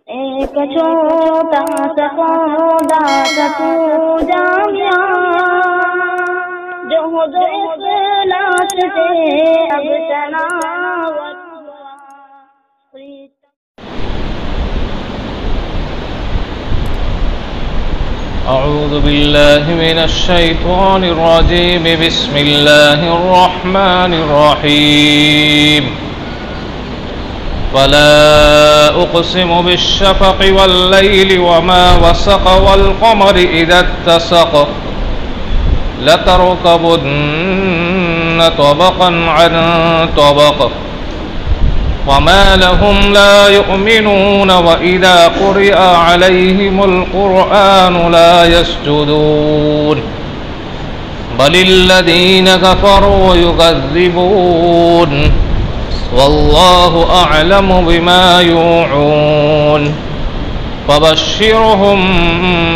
ایک چھوٹا سا پودا تھا تو جامعہ، جو اخلاص سے اب تناور ہوا۔ اعوذ باللہ من الشیطان الرجیم، بسم اللہ الرحمن الرحیم۔ فلا اقسم بالشفق واللیل وما وسق والقمر اذا اتسق لتركبن طبقا عن طبق وما لهم لا يؤمنون وإذا قرئ عليهم القرآن لا يسجدون بل الذين كفروا يكذبون والله أعلم بما يوعون فبشرهم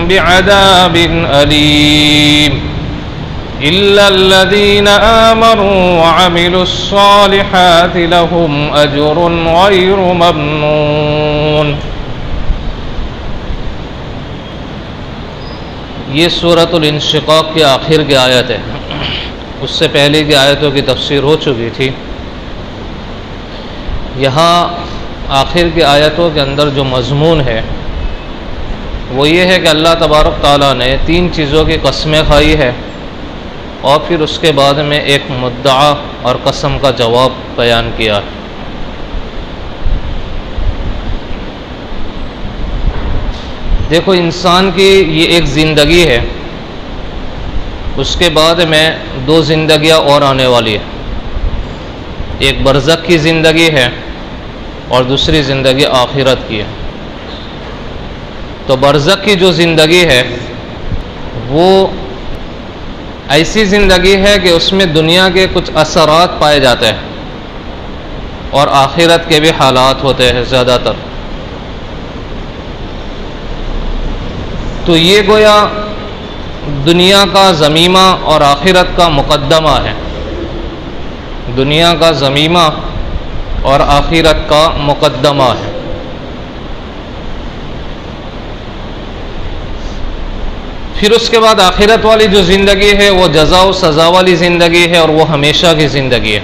بعذاب أليم إلا الذين آمنوا وعملوا الصالحات لهم أجر غير ممنون۔ یہ سورۃ الانشقاق کے آخر کی آیت ہے۔ اس سے پہلے کی آیتوں کی تفسیر ہو چکی تھی۔ یہاں آخر کی آیتوں کے اندر جو مضمون ہے وہ یہ ہے کہ اللہ تبارک تعالیٰ نے 3 چیزوں کی قسمیں کھائی ہے، اور پھر اس کے بعد میں ایک مدعا اور قسم کا جواب بیان کیا ہے۔ دیکھو، انسان کی یہ ایک زندگی ہے، اس کے بعد میں 2 زندگیاں اور آنے والی ہیں۔ ایک برزخ کی زندگی ہے اور دوسری زندگی آخرت کی ہے۔ تو برزخ کی جو زندگی ہے وہ ایسی زندگی ہے کہ اس میں دنیا کے کچھ اثرات پائے جاتے ہیں اور آخرت کے بھی حالات ہوتے ہیں زیادہ تر۔ تو یہ گویا دنیا کا ضمیمہ اور آخرت کا مقدمہ ہے۔ دنیا کا ضمیمہ اور آخرت کا مقدمہ ہے۔ پھر اس کے بعد آخرت والی جو زندگی ہے وہ جزا و سزا والی زندگی ہے، اور وہ ہمیشہ کی زندگی ہے۔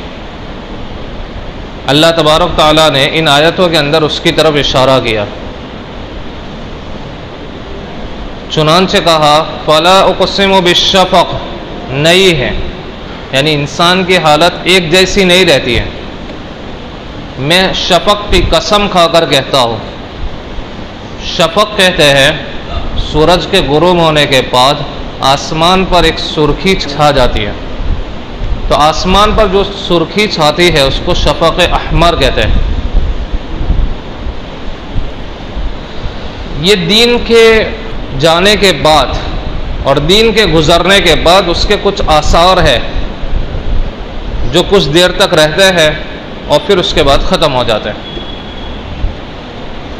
اللہ تبارک تعالیٰ نے ان آیتوں کے اندر اس کی طرف اشارہ کیا، چنانچہ کہا فلا اقسم بالشفق، نئی ہے، یعنی انسان کی حالت ایک جیسی نہیں رہتی ہے۔ میں شفق کی قسم کھا کر کہتا ہوں۔ شفق کہتے ہیں سورج کے غروب ہونے کے بعد آسمان پر ایک سرخی چھا جاتی ہے، تو آسمان پر جو سرخی چھاتی ہے اس کو شفق احمر کہتے ہیں۔ یہ دین کے جانے کے بعد اور دین کے گزرنے کے بعد اس کے کچھ آثار ہے جو کچھ دیر تک رہتے ہیں اور پھر اس کے بعد ختم ہو جاتے ہیں۔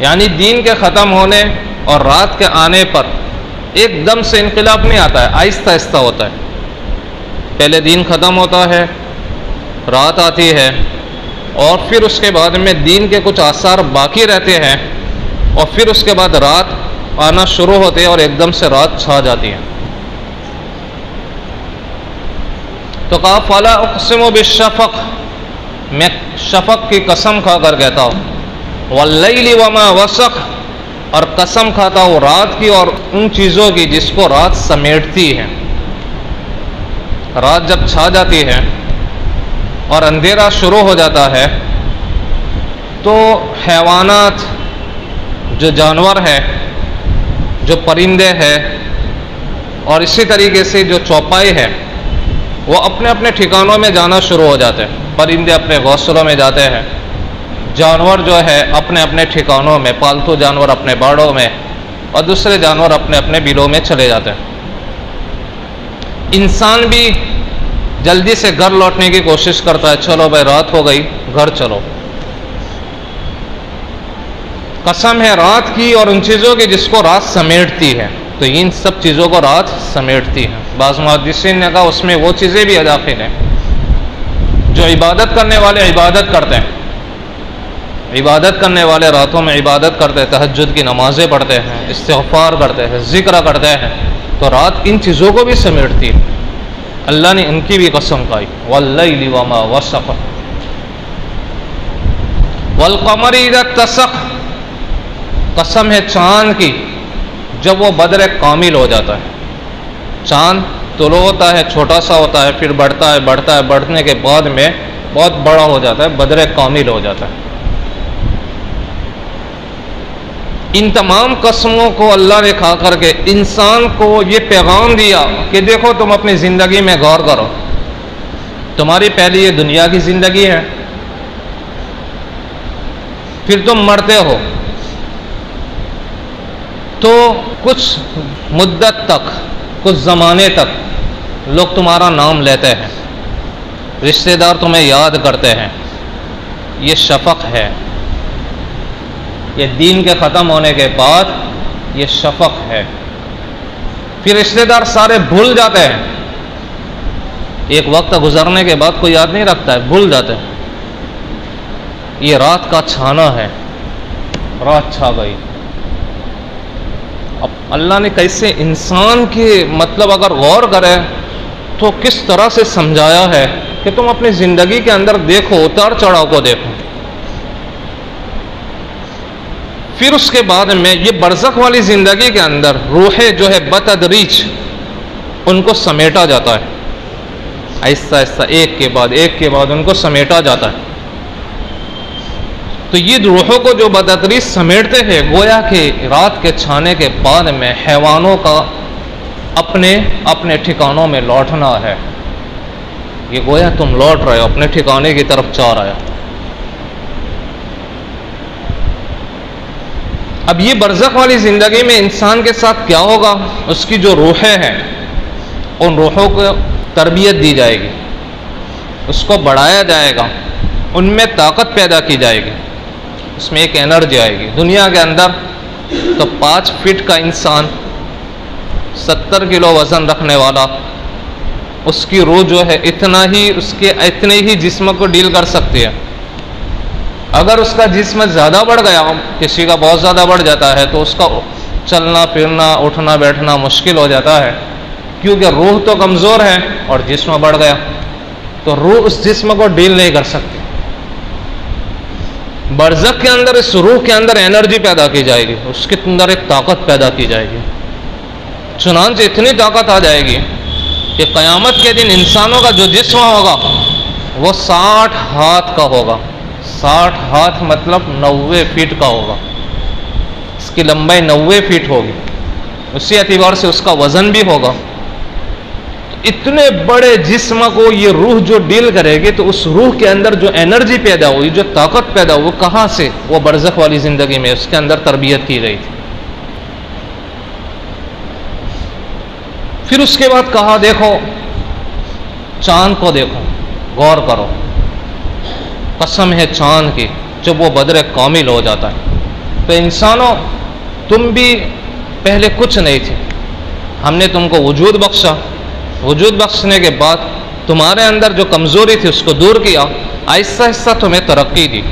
یعنی دین کے ختم ہونے اور رات کے آنے پر ایک دم سے انقلاب نہیں آتا ہے، آہستہ آہستہ ہوتا ہے۔ پہلے دین ختم ہوتا ہے، رات آتی ہے، اور پھر اس کے بعد میں دین کے کچھ آثار باقی رہتے ہیں، اور پھر اس کے بعد رات آنا شروع ہوتے ہیں اور ایک دم سے رات چھا جاتی ہے۔ تو کہا فلا اقسم بالشفق، میں شفق کی قسم کھا کر کہتا ہوں، واللیل وما وسق، اور قسم کھاتا ہوں رات کی اور ان چیزوں کی جس کو رات سمیٹتی ہے۔ رات جب چھا جاتی ہے اور اندھیرا شروع ہو جاتا ہے تو حیوانات، جو جانور ہیں، جو پرندے ہیں، اور اسی طریقے سے جو چوپائے ہیں، وہ اپنے اپنے ٹھکانوں میں جانا شروع ہو جاتے ہیں۔ پرندے اپنے گھونسلوں میں جاتے ہیں، جانور جو ہے اپنے اپنے ٹھکانوں میں، پالتو جانور اپنے باڑوں میں، اور دوسرے جانور اپنے اپنے بلوں میں چلے جاتے ہیں۔ انسان بھی جلدی سے گھر لوٹنے کی کوشش کرتا ہے، چلو بھائی رات ہو گئی، گھر چلو۔ قسم ہے رات کی اور ان چیزوں کی جس کو رات سمیٹتی ہے، تو ان سب چیزوں کو رات سمیٹتی ہے۔ بعض محدثین نے کہا اس میں وہ چیزیں بھی داخل ہیں جو عبادت کرنے والے عبادت کرتے ہیں، عبادت کرنے والے راتوں میں عبادت کرتے ہیں، تہجد کی نمازیں پڑھتے ہیں، استغفار کرتے ہیں، ذکر کرتے ہیں، تو رات ان چیزوں کو بھی سمیٹتی ہے۔ اللہ نے ان کی بھی قسم کھائی، واللیل وما وسق، والقمر اذا اتسق، قسم ہے چاند کی جب وہ بدر کامل ہو جاتا ہے۔ چاند طلوع ہوتا ہے، چھوٹا سا ہوتا ہے، پھر بڑھتا ہے بڑھتا ہے، بڑھنے کے بعد میں بہت بڑا ہو جاتا ہے، بدر کامل ہو جاتا ہے۔ ان تمام قسموں کو اللہ نے کھا کر کے انسان کو یہ پیغام دیا کہ دیکھو تم اپنی زندگی میں غور کرو، تمہاری پہلی یہ دنیا کی زندگی ہے، پھر تم مرتے ہو تو کچھ مدت تک، کچھ زمانے تک لوگ تمہارا نام لیتے ہیں، رشتہ دار تمہیں یاد کرتے ہیں، یہ شفق ہے۔ یہ دین کے ختم ہونے کے بعد یہ شفق ہے، پھر رشتہ دار سارے بھول جاتے ہیں، ایک وقت گزرنے کے بعد کوئی یاد نہیں رکھتا ہے، بھول جاتے ہیں۔ یہ رات کا چھانا ہے، رات چھا گئی۔ اب اللہ نے کیسے انسان کے مطلب اگر غور کرے تو کس طرح سے سمجھایا ہے کہ تم اپنی زندگی کے اندر دیکھو، اتار چڑھاؤ کو دیکھو۔ پھر اس کے بعد میں یہ برزخ والی زندگی کے اندر روحیں جو ہے بتدریج ان کو سمیٹا جاتا ہے، آہستہ آہستہ ایک کے بعد ان کو سمیٹا جاتا ہے۔ تو یہ روحوں کو جو بتدریج سمیٹتے ہیں، گویا کہ رات کے چھانے کے بعد میں حیوانوں کا اپنے ٹھکانوں میں لوٹنا ہے۔ یہ گویا تم لوٹ رہے ہو، اپنے ٹھکانے کی طرف جا رہے ہو۔ اب یہ برزخ والی زندگی میں انسان کے ساتھ کیا ہوگا؟ اس کی جو روحیں ہیں ان روحوں کو تربیت دی جائے گی، اس کو بڑھایا جائے گا، ان میں طاقت پیدا کی جائے گی، اس میں ایک انرجی آئے گی۔ دنیا کے اندر تو 5 فٹ کا انسان 70 کلو وزن رکھنے والا، اس کی روح جو ہے اتنے ہی جسم کو ڈیل کر سکتی ہے۔ اگر اس کا جسم زیادہ بڑھ گیا، کسی کا بہت زیادہ بڑھ جاتا ہے تو اس کا چلنا پھرنا اٹھنا بیٹھنا مشکل ہو جاتا ہے، کیونکہ روح تو کمزور ہے اور جسم بڑھ گیا، تو روح اس جسم کو ڈیل نہیں کر سکتی۔ برزخ کے اندر اس روح کے اندر انرجی پیدا کی جائے گی، اس کے اندر ایک طاقت پیدا کی جائے گی، چنانچہ اتنی طاقت آ جائے گی کہ قیامت کے دن انسانوں کا جو جسم ہوگا وہ 60 ہاتھ کا ہوگا۔ 60 ہاتھ مطلب 90 فٹ کا ہوگا، اس کی لمبائی 90 فٹ ہوگی، اسی اعتبار سے اس کا وزن بھی ہوگا۔ اتنے بڑے جسم کو یہ روح جو ڈیل کرے گی تو اس روح کے اندر جو انرجی پیدا ہوئی، جو طاقت پیدا ہوئی، وہ کہاں سے؟ وہ برزخ والی زندگی میں اس کے اندر تربیت کی گئی تھی۔ پھر اس کے بعد کہا دیکھو چاند کو دیکھو، غور کرو، قسم ہے چاند کی جب وہ بدر کامل ہو جاتا ہے۔ تو انسانوں تم بھی پہلے کچھ نہیں تھے، ہم نے تم کو وجود بخشا، وجود بخشنے کے بعد تمہارے اندر جو کمزوری تھی اس کو دور کیا، آہستہ آہستہ تمہیں ترقی دی۔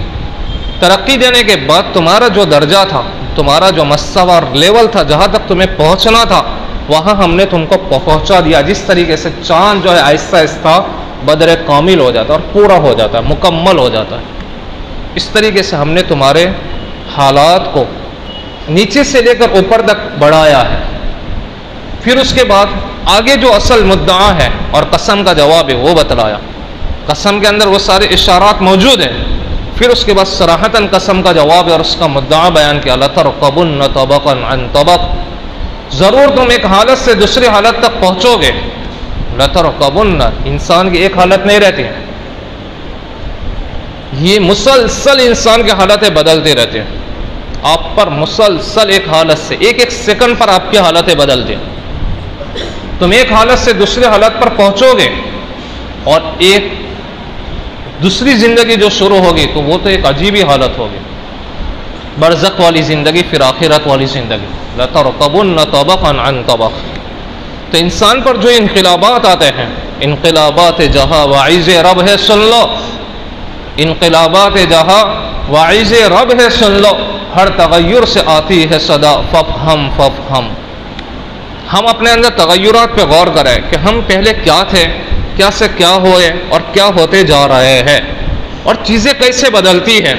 ترقی دینے کے بعد تمہارا جو درجہ تھا، تمہارا جو مستوی لیول تھا، جہاں تک تمہیں پہنچنا تھا وہاں ہم نے تم کو پہنچا دیا۔ جس طریقے سے چاند جو ہے آہستہ آہستہ بدر کامل ہو جاتا ہے اور پورا ہو جاتا ہے، مکمل ہو جاتا ہے، اس طریقے سے ہم نے تمہارے حالات کو نیچے سے لے کر اوپر تک بڑھایا ہے۔ پھر اس کے بعد آگے جو اصل مدعا ہے اور قسم کا جواب ہے وہ بتلایا، قسم کے اندر وہ سارے اشارات موجود ہیں۔ پھر اس کے بعد صراحتاً قسم کا جواب ہے اور اس کا مدعا بیان کیا، لَتَرْكَبُنَّ طَبَقًا عَنْ طَبَقٍ، ضرور تم ایک حالت سے دوسری حالت تک پہنچو گے۔ لَتَرْكَبُنَّ، انسان کی ایک حالت نہیں رہتی، یہ مسلسل انسان کی حالتیں بدلتی رہتی ہیں، آپ پر مسلسل ایک حالت سے ایک سیکنڈ پر آپ کی حالتیں بدلتی ہیں۔ تم ایک حالت سے دوسری حالت پر پہنچو گے اور ایک دوسری زندگی جو شروع ہوگی تو وہ تو ایک عجیب ہی حالت ہوگی، برزخ والی زندگی، پھر آخرت والی زندگی۔ لَتَرْكَبُنَّ طَبَقًا عَنْ طَبَقٍ۔ تو انسان پر جو انقلابات آتے ہیں، انقلابات جہاں واعظ رب ہے سن لو، انقلابات جہاں واعظ رب ہے سن لو، ہر تغیر سے آتی ہے صدا ففہم ففہم۔ ہم اپنے اندر تغیرات پہ غور کریں کہ ہم پہلے کیا تھے، کیا سے کیا ہوئے اور کیا ہوتے جا رہے ہیں، اور چیزیں کیسے بدلتی ہیں۔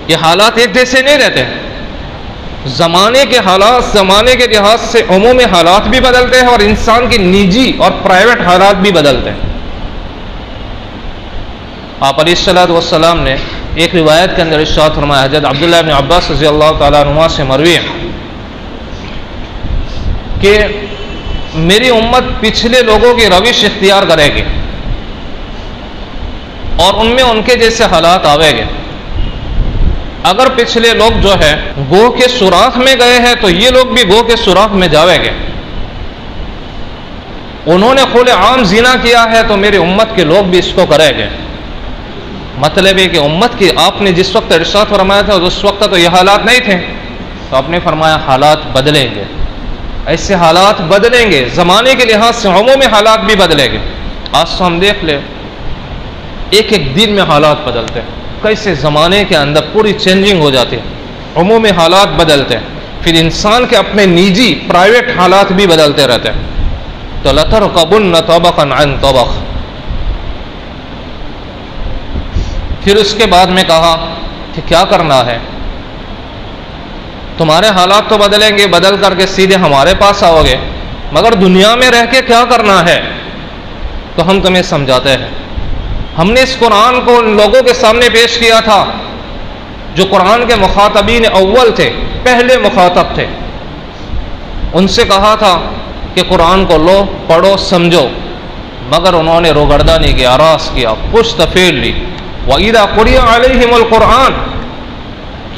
یہ حالات ایک جیسے نہیں رہتے، زمانے کے حالات، زمانے کے لحاظ سے عمومی حالات بھی بدلتے ہیں اور انسان کی نجی اور پرائیویٹ حالات بھی بدلتے ہیں۔ آپ علیہ الصلوۃ والسلام نے ایک روایت کے اندر ارشاد فرمایا، حضرت عبداللہ بن عباس رضی اللہ تعالیٰ عنہ سے مروی ہے کہ میری امت پچھلے لوگوں کی روش اختیار کرے گی اور ان میں ان کے جیسے حالات آوے گے۔ اگر پچھلے لوگ جو ہے گوہ کے سوراخ میں گئے ہیں تو یہ لوگ بھی گوہ کے سوراخ میں جاویں گے۔ انہوں نے کھلے عام زنا کیا ہے تو میری امت کے لوگ بھی اس کو کریں گے۔ مطلب ہے کہ امت کی آپ نے جس وقت ارشاد فرمایا تھا اس وقت تو یہ حالات نہیں تھے، تو آپ نے فرمایا حالات بدلیں گے، ایسے حالات بدلیں گے، زمانے کے لحاظ سے عمومی حالات بھی بدلیں گے۔ آج تو ہم دیکھ لیں ایک ایک دن میں حالات بدلتے ہیں، کیسے زمانے کے اندر پوری چینجنگ ہو جاتی ہے، عمومی حالات بدلتے ہیں، پھر انسان کے اپنے نجی پرائیویٹ حالات بھی بدلتے رہتے ہیں۔ تو لَتَرْكَبُنَّ طَبَقًا عَنْ طَبَقٍ۔ پھر اس کے بعد میں کہا کہ کیا کرنا ہے، تمہارے حالات تو بدلیں گے، بدل کر کے سیدھے ہمارے پاس آؤ گے، مگر دنیا میں رہ کے کیا کرنا ہے؟ تو ہم تمہیں سمجھاتے ہیں۔ ہم نے اس قرآن کو ان لوگوں کے سامنے پیش کیا تھا جو قرآن کے مخاطبین اول تھے، پہلے مخاطب تھے۔ ان سے کہا تھا کہ قرآن کو لو، پڑھو، سمجھو، مگر انہوں نے روگردانی کی، اراس کیا، پشت پھیر لی۔ وَإِذَا قُرِئَ عَلَيْهِمُ الْقُرْآنُ،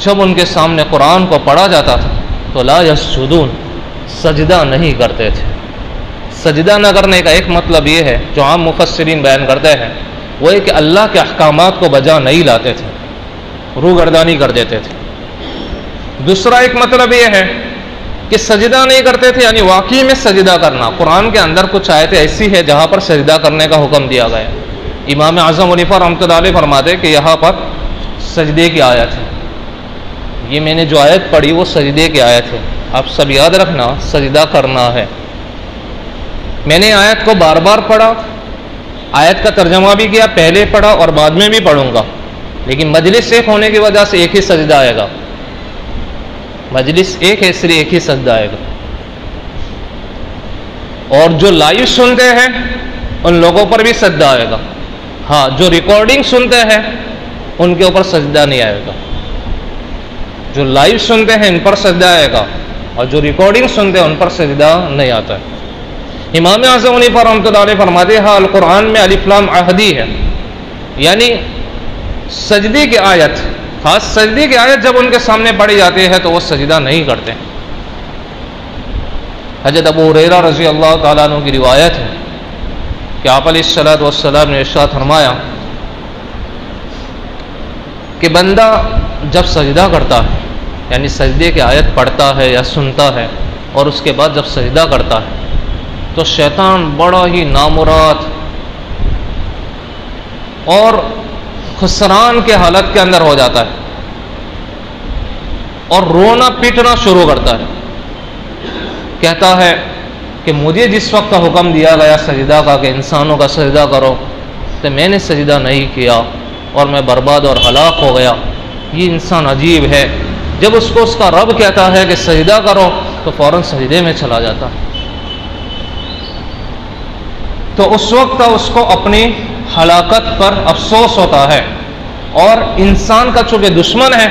جب ان کے سامنے قرآن کو پڑھا جاتا تھا تو لا یسجدون، سجدہ نہیں کرتے تھے۔ سجدہ نہ کرنے کا ایک مطلب یہ ہے جو عام مفسرین بیان کرتے ہیں، وہ ہے کہ اللہ کے احکامات کو بجا نہیں لاتے تھے، روگردانی کر دیتے تھے۔ دوسرا ایک مطلب یہ ہے کہ سجدہ نہیں کرتے تھے، یعنی واقعی میں سجدہ کرنا۔ قرآن کے اندر کچھ آیتیں ایسی ہے جہاں پر سجدہ کرنے کا حکم دیا گیا ہے۔ امام اعظم حنیفہ رحمۃ اللہ علیہ فرماتے کہ یہاں پر سجدے کی آیت ہے، یہ میں نے جو آیت پڑھی وہ سجدے کی آیت ہے، آپ سب یاد رکھنا، سجدہ کرنا ہے۔ میں نے آیت کو بار بار پڑھا، آیت کا ترجمہ بھی کیا، پہلے پڑھا اور بعد میں بھی پڑھوں گا، لیکن مجلس ایک ہونے کی وجہ سے ایک ہی سجدہ آئے گا، مجلس ایک ہے اس لیے ایک ہی سجدہ آئے گا۔ اور جو لائیو سنتے ہیں ان لوگوں پر بھی سجدہ آئے گا، ہاں جو ریکارڈنگ سنتے ہیں ان کے اوپر سجدہ نہیں آئے گا۔ جو لائیو سنتے ہیں ان پر سجدہ آئے گا اور جو ریکارڈنگ سنتے ہیں ان پر سجدہ نہیں آتا ہے۔ امام اعظم حنیفہ رحمۃ اللہ علیہ فرماتے ہیں القرآن میں الف لام عہدی ہے، یعنی سجدے کی آیت، خاص سجدے کی آیت جب ان کے سامنے پڑھی جاتی ہے تو وہ سجدہ نہیں کرتے۔ حضرت ابو ہریرہ رضی اللہ تعالیٰ عنہ کی روایت ہے کہ آپ علیہ الصلوۃ والسلام نے ارشاد فرمایا کہ بندہ جب سجدہ کرتا ہے، یعنی سجدے کی آیت پڑھتا ہے یا سنتا ہے اور اس کے بعد جب سجدہ کرتا ہے تو شیطان بڑا ہی نامراد اور خسران کے حالت کے اندر ہو جاتا ہے اور رونا پیٹنا شروع کرتا ہے، کہتا ہے کہ مجھے جس وقت کا حکم دیا گیا سجدہ کا کہ انسانوں کا سجدہ کرو تو میں نے سجدہ نہیں کیا اور میں برباد اور ہلاک ہو گیا۔ یہ انسان عجیب ہے، جب اس کو اس کا رب کہتا ہے کہ سجدہ کرو تو فوراً سجدے میں چلا جاتا ہے۔ تو اس وقت اس کو اپنی ہلاکت پر افسوس ہوتا ہے، اور انسان کا چونکہ دشمن ہے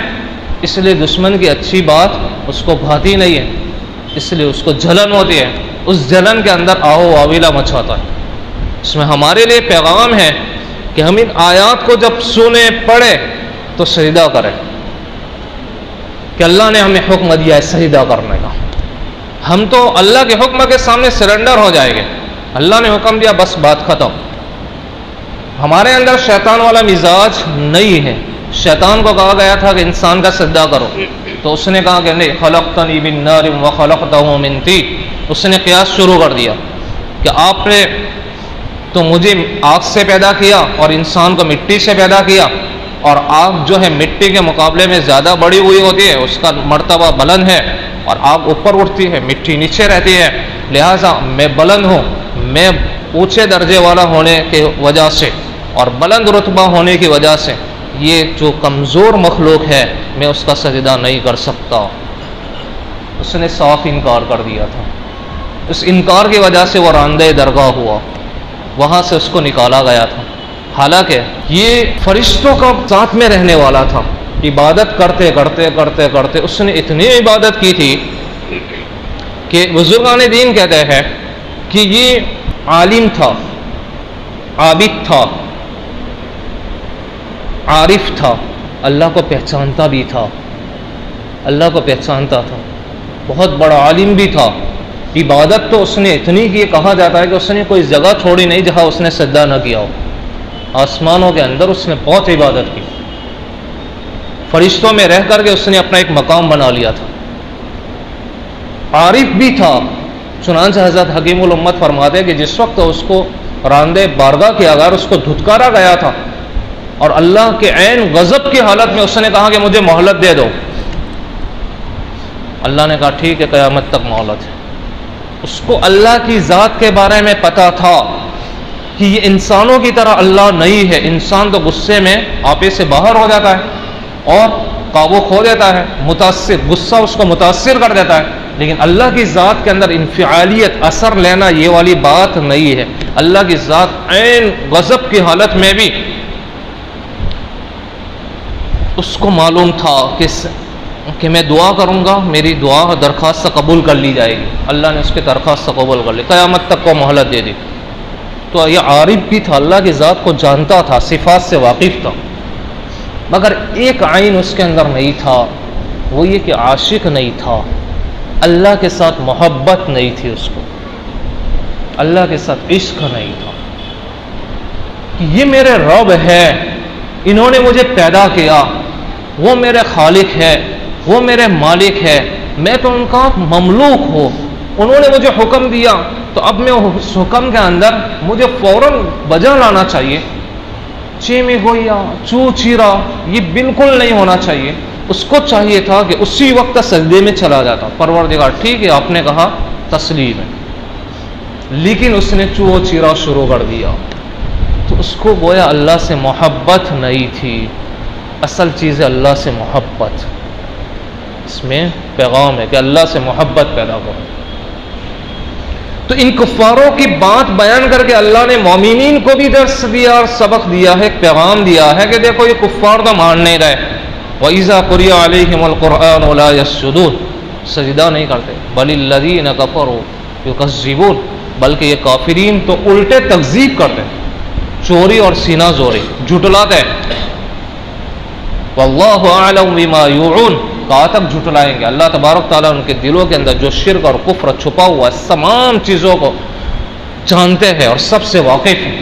اس لیے دشمن کی اچھی بات اس کو بھاتی نہیں ہے، اس لیے اس کو جلن ہوتی ہے، اس جلن کے اندر آہو واویلا مچاتا ہے۔ اس میں ہمارے لیے پیغام ہے کہ ہم ان آیات کو جب سنیں پڑھیں تو سجدہ کریں، کہ اللہ نے ہمیں حکم دیا ہے سجدہ کرنے کا۔ ہم تو اللہ کے حکم کے سامنے سرنڈر ہو جائیں گے، اللہ نے حکم دیا بس بات ختم۔ ہمارے اندر شیطان والا مزاج نہیں ہے۔ شیطان کو کہا گیا تھا کہ انسان کا سجدہ کرو تو اس نے کہا کہ نہیں، خلقتنی من نار وخلقتہ من طین، اس نے قیاس شروع کر دیا کہ آپ نے تو مجھے آگ سے پیدا کیا اور انسان کو مٹی سے پیدا کیا، اور آگ جو ہے مٹی کے مقابلے میں زیادہ بڑی ہوئی ہوتی ہے، اس کا مرتبہ بلند ہے، اور آگ اوپر اٹھتی ہے، مٹی نیچے رہتی ہے، لہٰذا میں بلند ہوں، میں اونچے درجے والا ہونے کی وجہ سے اور بلند رتبہ ہونے کی وجہ سے یہ جو کمزور مخلوق ہے میں اس کا سجدہ نہیں کر سکتا۔ اس نے صاف انکار کر دیا تھا، اس انکار کی وجہ سے وہ راندہ درگاہ ہوا، وہاں سے اس کو نکالا گیا تھا۔ حالانکہ یہ فرشتوں کا ساتھ میں رہنے والا تھا، عبادت کرتے کرتے کرتے کرتے اس نے اتنی عبادت کی تھی کہ بزرگان دین کہتے ہیں کہ یہ عالم تھا، عابد تھا، عارف تھا، اللہ کو پہچانتا بھی تھا، اللہ کو پہچانتا تھا، بہت بڑا عالم بھی تھا۔ عبادت تو اس نے اتنی کی، کہا جاتا ہے کہ اس نے کوئی جگہ چھوڑی نہیں جہاں اس نے سجدہ نہ کیا ہو۔ آسمانوں کے اندر اس نے بہت عبادت کی، فرشتوں میں رہ کر کے اس نے اپنا ایک مقام بنا لیا تھا۔ عارف بھی تھا، چنانچہ حضرت حکیم الامت فرماتے کہ جس وقت اس کو راندے بارگاہ کے اگر اس کو دھتکارا گیا تھا اور اللہ کے عین غضب کی حالت میں اس نے کہا کہ مجھے مہلت دے دو، اللہ نے کہا ٹھیک ہے، قیامت تک مہلت ہے۔ اس کو اللہ کی ذات کے بارے میں پتا تھا کہ یہ انسانوں کی طرح اللہ نہیں ہے، انسان تو غصے میں آپے سے باہر ہو جاتا ہے اور قابو کھو دیتا ہے، متاثر، غصہ اس کو متاثر کر دیتا ہے، لیکن اللہ کی ذات کے اندر انفعالیت، اثر لینا، یہ والی بات نہیں ہے۔ اللہ کی ذات عین غضب کی حالت میں بھی اس کو معلوم تھا کہ میں دعا کروں گا، میری دعا درخواست قبول کر لی جائے گی۔ اللہ نے اس کی درخواست قبول کر لی، قیامت تک کو مہلت دے دی۔ تو یہ عارف بھی تھا، اللہ کی ذات کو جانتا تھا، صفات سے واقف تھا، مگر ایک عین اس کے اندر نہیں تھا، وہ یہ کہ عاشق نہیں تھا، اللہ کے ساتھ محبت نہیں تھی، اس کو اللہ کے ساتھ عشق نہیں تھا کہ یہ میرے رب ہے، انہوں نے مجھے پیدا کیا، وہ میرے خالق ہے، وہ میرے مالک ہے، میں تو ان کا مملوک ہوں، انہوں نے مجھے حکم دیا تو اب میں اس حکم کے اندر مجھے فوراً بجا لانا چاہیے۔ چیمی گویا، چو چیرا، یہ بالکل نہیں ہونا چاہیے۔ اس کو چاہیے تھا کہ اسی وقت سجدے میں چلا جاتا، پروردگار ٹھیک ہے آپ نے کہا تسلیم ہے، لیکن اس نے چو چیرا شروع کر دیا۔ تو اس کو گویا اللہ سے محبت نہیں تھی، اصل چیز ہے اللہ سے محبت۔ اس میں پیغام ہے کہ اللہ سے محبت پیدا کرو۔ تو ان کفاروں کی بات بیان کر کے اللہ نے مومنین کو بھی درس دیا اور سبق دیا ہے، ایک پیغام دیا ہے کہ دیکھو یہ کفار تو مان نہیں رہے، وَإِذَا قُرِئَ عَلَيْهِمُ الْقُرْآنُ لَا يَسْجُدُونَ، سجدہ نہیں کرتے، بَلِ الَّذِينَ كَفَرُوا يُكَذِّبُونَ، بلکہ یہ کافرین تو الٹے تکذیب کرتے ہیں، چوری اور سینہ زوری، جھٹلاتے ہیں۔ وَاللَّهُ أَعْلَمُ بِمَا يُوعُونَ، کہاں تک جھٹلائیں گے؟ اللہ تبارک تعالیٰ ان کے دلوں کے اندر جو شرک اور کفر چھپا ہوا ہے تمام چیزوں کو جانتے ہیں اور سب سے واقف ہیں۔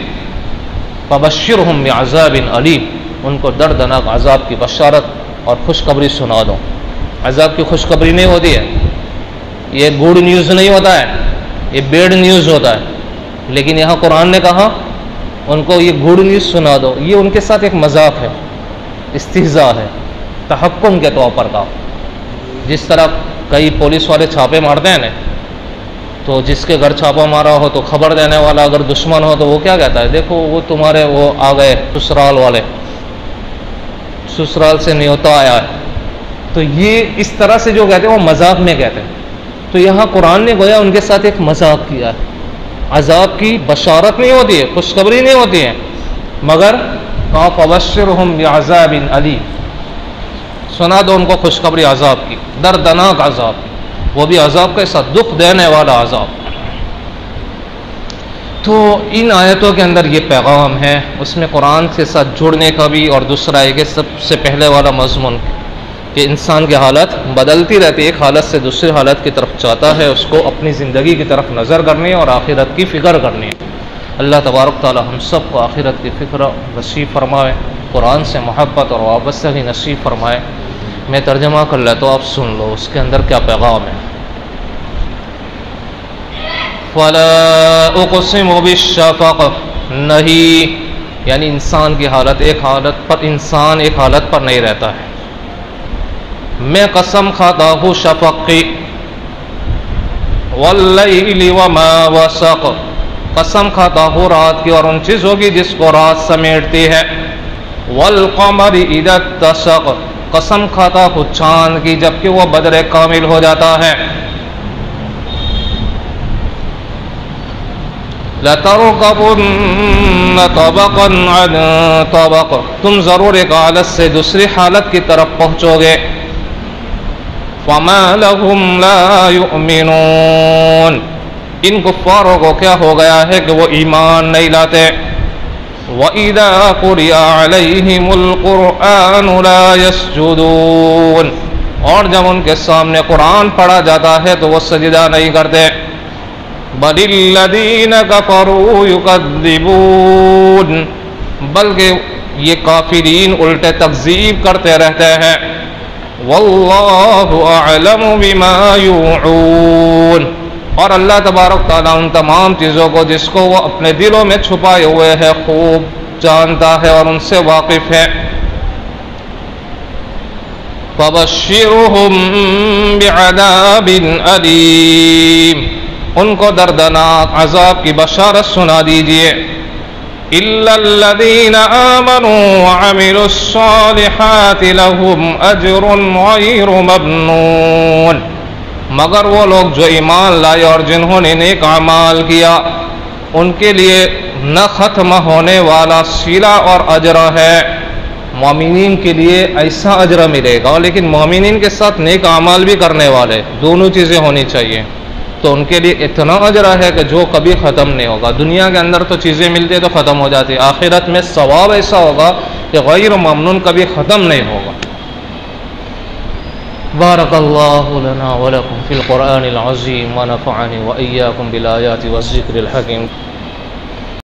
فَبَشِّرْهُمْ بِعَذَابٍ أَلِيمٍ، ان کو دردناک عذاب کی بشارت اور خوشخبری سنا دو۔ عذاب کی خوشخبری نہیں ہوتی ہے، یہ گڈ نیوز نہیں ہوتا ہے، یہ بیڈ نیوز ہوتا ہے، لیکن یہاں قرآن نے کہا ان کو یہ گڈ نیوز سنا دو۔ یہ ان کے ساتھ ایک مذاق ہے، استہزاء ہے، تحکم کے طور پر کہا۔ جس طرح کئی پولیس والے چھاپے مارتے ہیں نا، تو جس کے گھر چھاپا مارا ہو تو خبر دینے والا اگر دشمن ہو تو وہ کیا کہتا ہے، دیکھو وہ تمہارے وہ آ گئے سسرال والے، سسرال سے نیوتا آیا ہے۔ تو یہ اس طرح سے جو کہتے ہیں وہ مذاق میں کہتے ہیں۔ تو یہاں قرآن نے گویا ان کے ساتھ ایک مذاق کیا ہے، عذاب کی بشارت نہیں ہوتی ہے، خوشخبری نہیں ہوتی ہے، مگر فَبَشِّرْهُمْ بِعَذَابٍ أَلِيمٍ، سنا دو ان کو خوشخبری عذاب کی، دردناک عذاب کی، وہ بھی عذاب کے ساتھ دکھ دینے والا عذاب۔ تو ان آیتوں کے اندر یہ پیغام ہے، اس میں قرآن کے ساتھ جڑنے کا بھی، اور دوسرا ہے کہ سب سے پہلے والا مضمون کہ انسان کی حالت بدلتی رہتی ہے، ایک حالت سے دوسری حالت کی طرف چاہتا ہے، اس کو اپنی زندگی کی طرف نظر کرنی ہے اور آخرت کی فکر کرنی ہے۔ اللہ تبارک تعالی ہم سب کو آخرت کی فکر نصیب فرمائے، قرآن سے محبت اور وابستگی نصیب فرمائے۔ میں ترجمہ کر لیتا ہوں، آپ سن لو اس کے اندر کیا پیغام ہے۔ فَلَا أُقْسِمُ بِالشَّفَقِ، نہیں، یعنی انسان کی حالت ایک حالت پر، انسان ایک حالت پر نہیں رہتا ہے۔ میں قسم کھاتا ہوں شفق کی، واللیل وما وسق، قسم کھاتا ہوں رات کی اور ان چیزوں کی جس کو رات سمیٹتی ہے، والقمر اذا اتسق، قسم کھاتا ہوں چاند کی جبکہ وہ بدر کامل ہو جاتا ہے، لَتَرْكَبُنَّ طَبَقًا عَنْ طَبَقٍ، تم ضرور ایک حالت سے دوسری حالت کی طرف پہنچو گے، فَمَا لَهُمْ لَا يُؤْمِنُونَ، ان کفاروں کو کیا ہو گیا ہے کہ وہ ایمان نہیں لاتے، وَإِذَا قُرِئَ عَلَيْهِمُ الْقُرْآنُ لَا يَسْجُدُونَ، اور جب ان کے سامنے قرآن پڑھا جاتا ہے تو وہ سجدہ نہیں کرتے، بَلِ الَّذِينَ كَفَرُوا يُكَذِّبُونَ، بلکہ یہ کافرین الٹے تکذیب کرتے رہتے ہیں، وَاللَّهُ أَعْلَمُ بِمَا يُوعُونَ، اور اللہ تبارک تعالیٰ ان تمام چیزوں کو جس کو وہ اپنے دلوں میں چھپائے ہوئے ہے خوب جانتا ہے اور ان سے واقف ہے، فَبَشِّرْهُم بِعَذَابٍ أَلِيمٍ، ان کو دردناک عذاب کی بشارت سنا دیجئے، إِلَّا الَّذِينَ آمَنُوا وَعَمِلُوا الصَّالِحَاتِ لَهُمْ أَجْرٌ غَيْرُ مَمْنُونٍ، مگر وہ لوگ جو ایمان لائے اور جنہوں نے نیک اعمال کیا ان کے لیے نہ ختم ہونے والا صلہ اور اجر ہے، مومنین کے لیے ایسا اجر ملے گا، لیکن مومنین کے ساتھ نیک اعمال بھی کرنے والے دونوں چیزیں ہونی چاہیے، تو ان کے لیے اتنا اجر ہے کہ جو کبھی ختم نہیں ہوگا۔ دنیا کے اندر تو چیزیں ملتی ہیں تو ختم ہو جاتی، آخرت میں ثواب ایسا ہوگا کہ غیر ممنون کبھی ختم نہیں ہوگا۔ بارک اللہ لنا ولکم فی القرآن العظیم ونفعنی وإیاکم بالآیات والذکر الحکیم۔